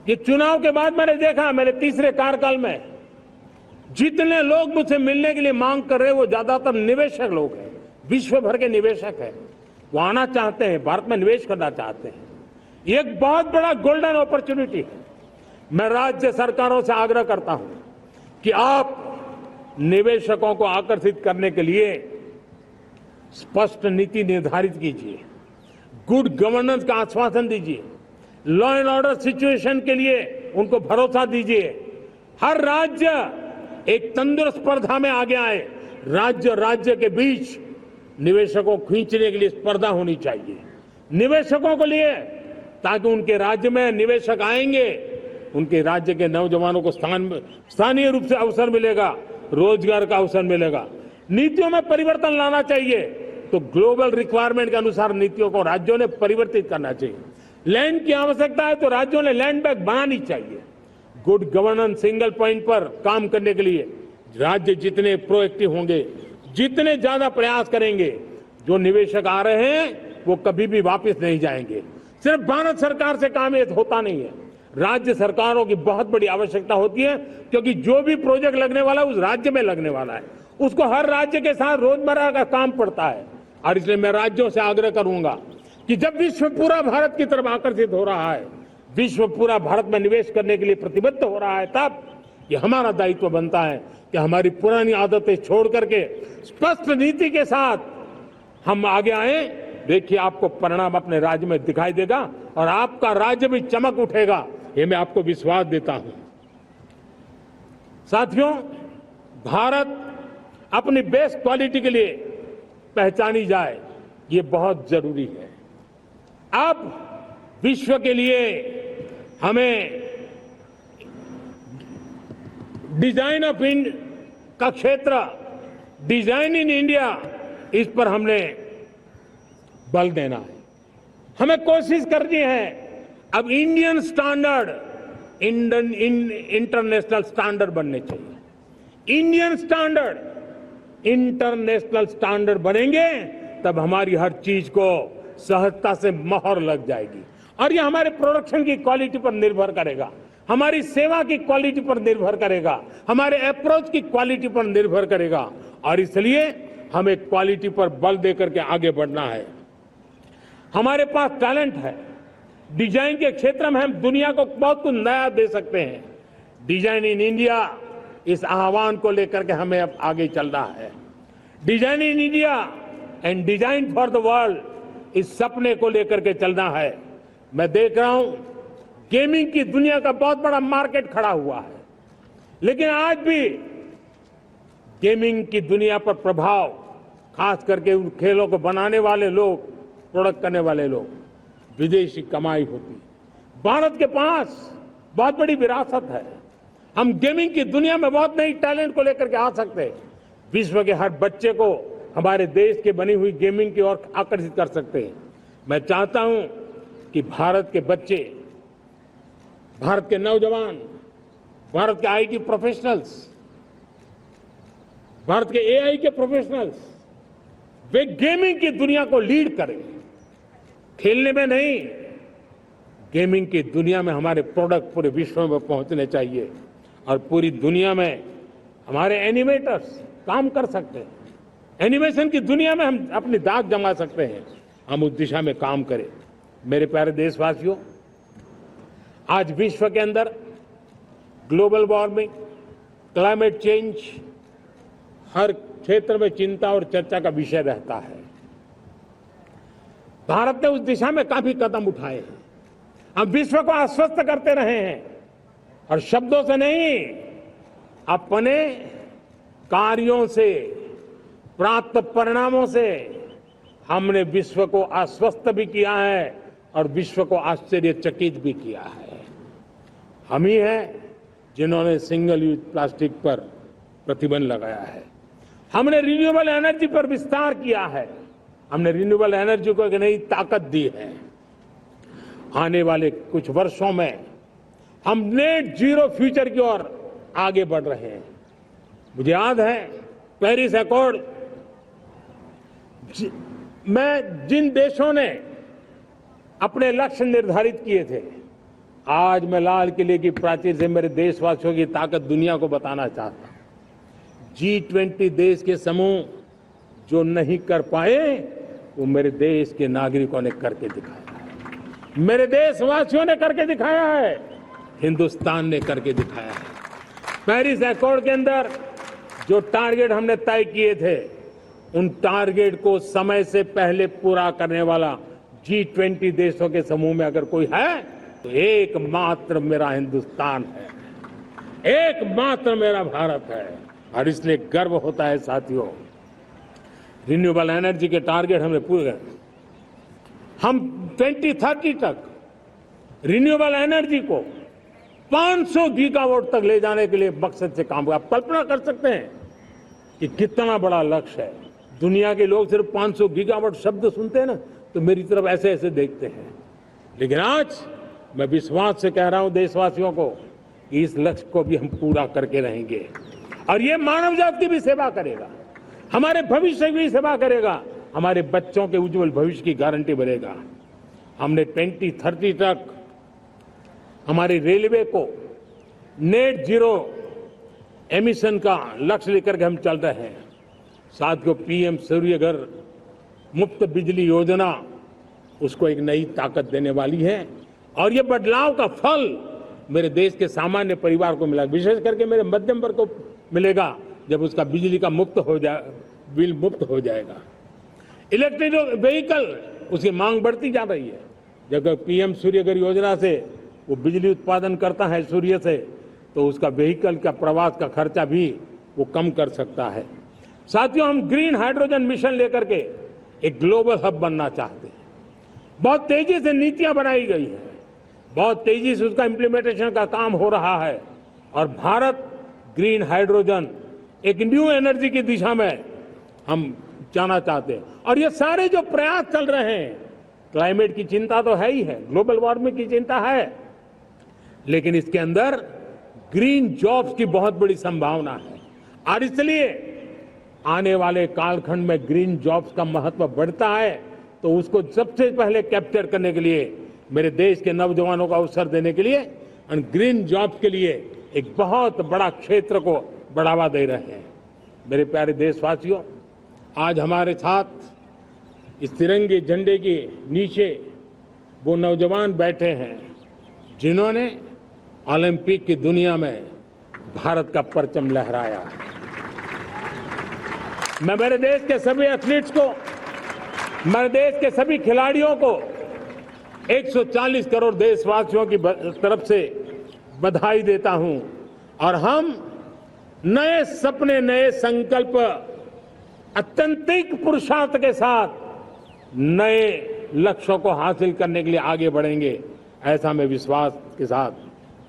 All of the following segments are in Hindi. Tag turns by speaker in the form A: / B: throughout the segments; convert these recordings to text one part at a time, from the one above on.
A: ये चुनाव के बाद मैंने देखा, मेरे तीसरे कार्यकाल में जितने लोग मुझसे मिलने के लिए मांग कर रहे हैं वो ज्यादातर निवेशक लोग हैं, विश्व भर के निवेशक हैं। वो आना चाहते हैं, भारत में निवेश करना चाहते हैं। ये एक बहुत बड़ा गोल्डन अपॉर्चुनिटी है। मैं राज्य सरकारों से आग्रह करता हूं कि आप निवेशकों को आकर्षित करने के लिए स्पष्ट नीति निर्धारित कीजिए, गुड गवर्नेंस का आश्वासन दीजिए, लॉ एंड ऑर्डर सिचुएशन के लिए उनको भरोसा दीजिए। हर राज्य एक तंदुरुस्त स्पर्धा में आगे आए। राज्य राज्य के बीच निवेशकों को खींचने के लिए स्पर्धा होनी चाहिए, निवेशकों को लिए, ताकि उनके राज्य में निवेशक आएंगे, उनके राज्य के नौजवानों को स्थानीय रूप से अवसर मिलेगा, रोजगार का अवसर मिलेगा। नीतियों में परिवर्तन लाना चाहिए तो ग्लोबल रिक्वायरमेंट के अनुसार नीतियों को राज्यों ने परिवर्तित करना चाहिए। लैंड की आवश्यकता है तो राज्यों ने लैंड बैंक बनानी चाहिए। गुड गवर्नेंस सिंगल पॉइंट पर काम करने के लिए राज्य जितने प्रोएक्टिव होंगे, जितने ज्यादा प्रयास करेंगे, जो निवेशक आ रहे हैं वो कभी भी वापस नहीं जाएंगे। सिर्फ भारत सरकार से काम ये होता नहीं है, राज्य सरकारों की बहुत बड़ी आवश्यकता होती है, क्योंकि जो भी प्रोजेक्ट लगने वाला है उस राज्य में लगने वाला है, उसको हर राज्य के साथ रोजमर्रा का काम पड़ता है। और इसलिए मैं राज्यों से आग्रह करूंगा कि जब विश्व पूरा भारत की तरफ आकर्षित हो रहा है, विश्व पूरा भारत में निवेश करने के लिए प्रतिबद्ध हो रहा है, तब ये हमारा दायित्व बनता है कि हमारी पुरानी आदतें छोड़ करके स्पष्ट नीति के साथ हम आगे आए। देखिए, आपको परिणाम अपने राज्य में दिखाई देगा और आपका राज्य भी चमक उठेगा, ये मैं आपको विश्वास देता हूं। साथियों, भारत अपनी बेस्ट क्वालिटी के लिए पहचानी जाए, ये बहुत जरूरी है। अब विश्व के लिए हमें डिजाइन ऑफ इंडिया का क्षेत्र, डिजाइन इन इंडिया, इस पर हमने बल देना है। हमें कोशिश करनी है अब इंडियन स्टैंडर्ड इंटरनेशनल स्टैंडर्ड बनने चाहिए। इंडियन स्टैंडर्ड इंटरनेशनल स्टैंडर्ड बनेंगे तब हमारी हर चीज को सहजता से मोहर लग जाएगी और ये हमारे प्रोडक्शन की क्वालिटी पर निर्भर करेगा, हमारी सेवा की क्वालिटी पर निर्भर करेगा, हमारे अप्रोच की क्वालिटी पर निर्भर करेगा। और इसलिए हमें क्वालिटी पर बल देकर के आगे बढ़ना है। हमारे पास टैलेंट है, डिजाइन के क्षेत्र में हम दुनिया को बहुत कुछ नया दे सकते हैं। डिजाइन इन इंडिया, इस आह्वान को लेकर के हमें अब आगे चलना है। Design in India and design for the world, इस सपने को लेकर के चलना है। मैं देख रहा हूं गेमिंग की दुनिया का बहुत बड़ा मार्केट खड़ा हुआ है, लेकिन आज भी गेमिंग की दुनिया पर प्रभाव, खास करके उन खेलों को बनाने वाले लोग, प्रोडक्ट करने वाले लोग, विदेशी कमाई होती। भारत के पास बहुत बड़ी विरासत है, हम गेमिंग की दुनिया में बहुत नई टैलेंट को लेकर के आ सकते हैं। विश्व के हर बच्चे को हमारे देश के बनी हुई गेमिंग की ओर आकर्षित कर सकते हैं। मैं चाहता हूं कि भारत के बच्चे, भारत के नौजवान, भारत के आईटी प्रोफेशनल्स, भारत के एआई के प्रोफेशनल्स, वे गेमिंग की दुनिया को लीड करें। खेलने में नहीं, गेमिंग की दुनिया में हमारे प्रोडक्ट पूरे विश्व में पहुंचने चाहिए और पूरी दुनिया में हमारे एनिमेटर्स काम कर सकते हैं। एनिमेशन की दुनिया में हम अपनी दाग जमा सकते हैं। हम उस दिशा में काम करें। मेरे प्यारे देशवासियों, आज विश्व के अंदर ग्लोबल वार्मिंग, क्लाइमेट चेंज हर क्षेत्र में चिंता और चर्चा का विषय रहता है। भारत ने उस दिशा में काफी कदम उठाए हैं। हम विश्व को आश्वस्त करते रहे हैं और शब्दों से नहीं, अपने कार्यों से, प्राप्त परिणामों से हमने विश्व को आश्वस्त भी किया है और विश्व को आश्चर्यचकित भी किया है। हम ही हैं जिन्होंने सिंगल यूज प्लास्टिक पर प्रतिबंध लगाया है। हमने रिन्यूएबल एनर्जी पर विस्तार किया है। हमने रिन्यूएबल एनर्जी को एक नई ताकत दी है। आने वाले कुछ वर्षों में हम नेट जीरो फ्यूचर की ओर आगे बढ़ रहे हैं। मुझे याद है पेरिस अकॉर्ड में जिन देशों ने अपने लक्ष्य निर्धारित किए थे, आज मैं लाल किले की प्राचीर से मेरे देशवासियों की ताकत दुनिया को बताना चाहता हूं। G20 देश के समूह जो नहीं कर पाए वो मेरे देश के नागरिकों ने करके दिखाया है, मेरे देशवासियों ने करके दिखाया है, हिंदुस्तान ने करके दिखाया है। पेरिस एकॉर्ड के अंदर जो टारगेट हमने तय किए थे उन टारगेट को समय से पहले पूरा करने वाला G20 देशों के समूह में अगर कोई है तो एकमात्र मेरा हिंदुस्तान है, एकमात्र मेरा भारत है। और इसलिए गर्व होता है साथियों। रिन्यूएबल एनर्जी के टारगेट हमने पूरे, हम 2030 तक रिन्यूएबल एनर्जी को 500 गीगावाट तक ले जाने के लिए मकसद से काम किया। आप कल्पना कर सकते हैं कि कितना बड़ा लक्ष्य है। दुनिया के लोग सिर्फ 500 गीगावाट शब्द सुनते हैं ना तो मेरी तरफ ऐसे ऐसे देखते हैं, लेकिन आज मैं विश्वास से कह रहा हूं देशवासियों को कि इस लक्ष्य को भी हम पूरा करके रहेंगे और ये मानव जाति की भी सेवा करेगा, हमारे भविष्य की भी सेवा करेगा, हमारे बच्चों के उज्जवल भविष्य की गारंटी बनेगा। हमने 2030 तक हमारी रेलवे को नेट जीरो एमिशन का लक्ष्य लेकर के हम चल रहे हैं। साथियों, पीएम सूर्य घर मुफ्त बिजली योजना उसको एक नई ताकत देने वाली है और ये बदलाव का फल मेरे देश के सामान्य परिवार को मिला, विशेष करके मेरे मध्यम वर्ग को मिलेगा जब उसका बिजली का बिल मुफ्त हो जाएगा। इलेक्ट्रिक व्हीकल उसकी मांग बढ़ती जा रही है। जब पीएम सूर्य घर योजना से वो बिजली उत्पादन करता है सूर्य से तो उसका व्हीकल का प्रवास का खर्चा भी वो कम कर सकता है। साथियों, हम ग्रीन हाइड्रोजन मिशन लेकर के एक ग्लोबल हब बनना चाहते हैं। बहुत तेजी से नीतियां बनाई गई है, बहुत तेजी से उसका इम्प्लीमेंटेशन का काम हो रहा है और भारत ग्रीन हाइड्रोजन एक न्यू एनर्जी की दिशा में हम जाना चाहते हैं। और ये सारे जो प्रयास चल रहे हैं, क्लाइमेट की चिंता तो है ही है, ग्लोबल वार्मिंग की चिंता है, लेकिन इसके अंदर ग्रीन जॉब्स की बहुत बड़ी संभावना है और इसलिए आने वाले कालखंड में ग्रीन जॉब्स का महत्व बढ़ता है तो उसको सबसे पहले कैप्चर करने के लिए मेरे देश के नौजवानों को अवसर देने के लिए और ग्रीन जॉब्स के लिए एक बहुत बड़ा क्षेत्र को बढ़ावा दे रहे हैं। मेरे प्यारे देशवासियों, आज हमारे साथ इस तिरंगे झंडे के नीचे वो नौजवान बैठे हैं जिन्होंने ओलंपिक की दुनिया में भारत का परचम लहराया है। मैं मेरे देश के सभी एथलीट्स को, मेरे देश के सभी खिलाड़ियों को 140 करोड़ देशवासियों की तरफ से बधाई देता हूं और हम नए सपने, नए संकल्प, अत्यंतिक पुरुषार्थ के साथ नए लक्ष्यों को हासिल करने के लिए आगे बढ़ेंगे, ऐसा मैं विश्वास के साथ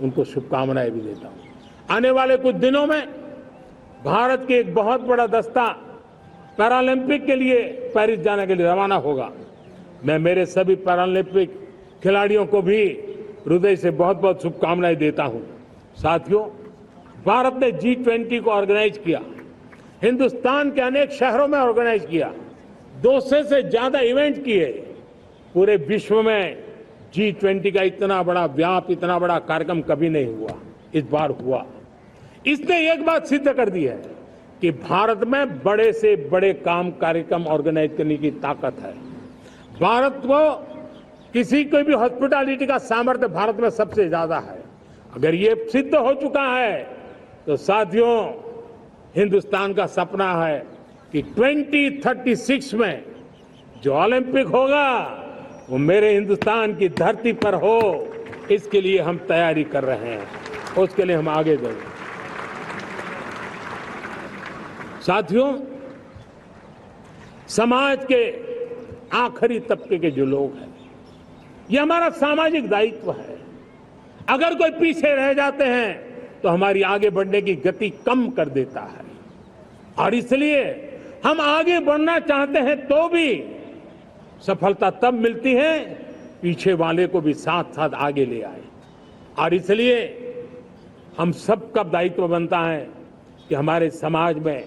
A: उनको शुभकामनाएं भी देता हूं। आने वाले कुछ दिनों में भारत के एक बहुत बड़ा दस्ता पैरालंपिक के लिए पेरिस जाने के लिए रवाना होगा। मैं मेरे सभी पैरालंपिक खिलाड़ियों को भी हृदय से बहुत बहुत शुभकामनाएं देता हूं। साथियों, भारत ने G20 को ऑर्गेनाइज किया, हिंदुस्तान के अनेक शहरों में ऑर्गेनाइज किया, 200 से ज्यादा इवेंट किए। पूरे विश्व में G20 का इतना बड़ा व्याप, इतना बड़ा कार्यक्रम कभी नहीं हुआ, इस बार हुआ। इसने एक बात सिद्ध कर दी है कि भारत में बड़े से बड़े काम, कार्यक्रम ऑर्गेनाइज करने की ताकत है। भारत को किसी को भी हॉस्पिटैलिटी का सामर्थ्य भारत में सबसे ज्यादा है। अगर ये सिद्ध हो चुका है तो साथियों, हिंदुस्तान का सपना है कि 2036 में जो ओलंपिक होगा वो मेरे हिंदुस्तान की धरती पर हो। इसके लिए हम तैयारी कर रहे हैं, उसके लिए हम आगे बढ़ेंगे। साथियों, समाज के आखिरी तबके के जो लोग हैं, ये हमारा सामाजिक दायित्व है। अगर कोई पीछे रह जाते हैं तो हमारी आगे बढ़ने की गति कम कर देता है और इसलिए हम आगे बढ़ना चाहते हैं तो भी सफलता तब मिलती है पीछे वाले को भी साथ साथ आगे ले आए। और इसलिए हम सबका दायित्व बनता है कि हमारे समाज में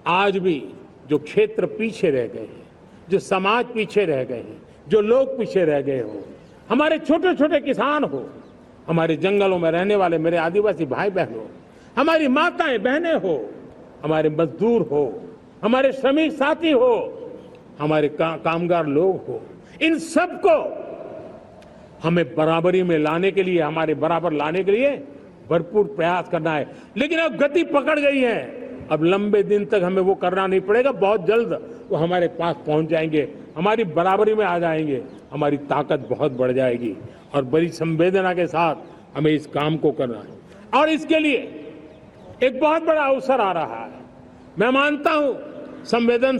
A: आज भी जो क्षेत्र पीछे रह गए हैं, जो समाज पीछे रह गए हैं, जो लोग पीछे रह गए हो, हमारे छोटे छोटे किसान हो, हमारे जंगलों में रहने वाले मेरे आदिवासी भाई बहनों, हमारी माताएं बहनें हो, हमारे मजदूर हो, हमारे श्रमिक साथी हो, हमारे कामगार लोग हो, इन सबको हमें बराबरी में लाने के लिए, हमारे बराबर लाने के लिए भरपूर प्रयास करना है। लेकिन अब गति पकड़ गई है, अब लंबे दिन तक हमें वो करना नहीं पड़ेगा, बहुत जल्द वो हमारे पास पहुंच जाएंगे, हमारी बराबरी में आ जाएंगे, हमारी ताकत बहुत बढ़ जाएगी और बड़ी संवेदना के साथ हमें इस काम को करना है। और इसके लिए एक बहुत बड़ा अवसर आ रहा है। मैं मानता हूं संवेदनशील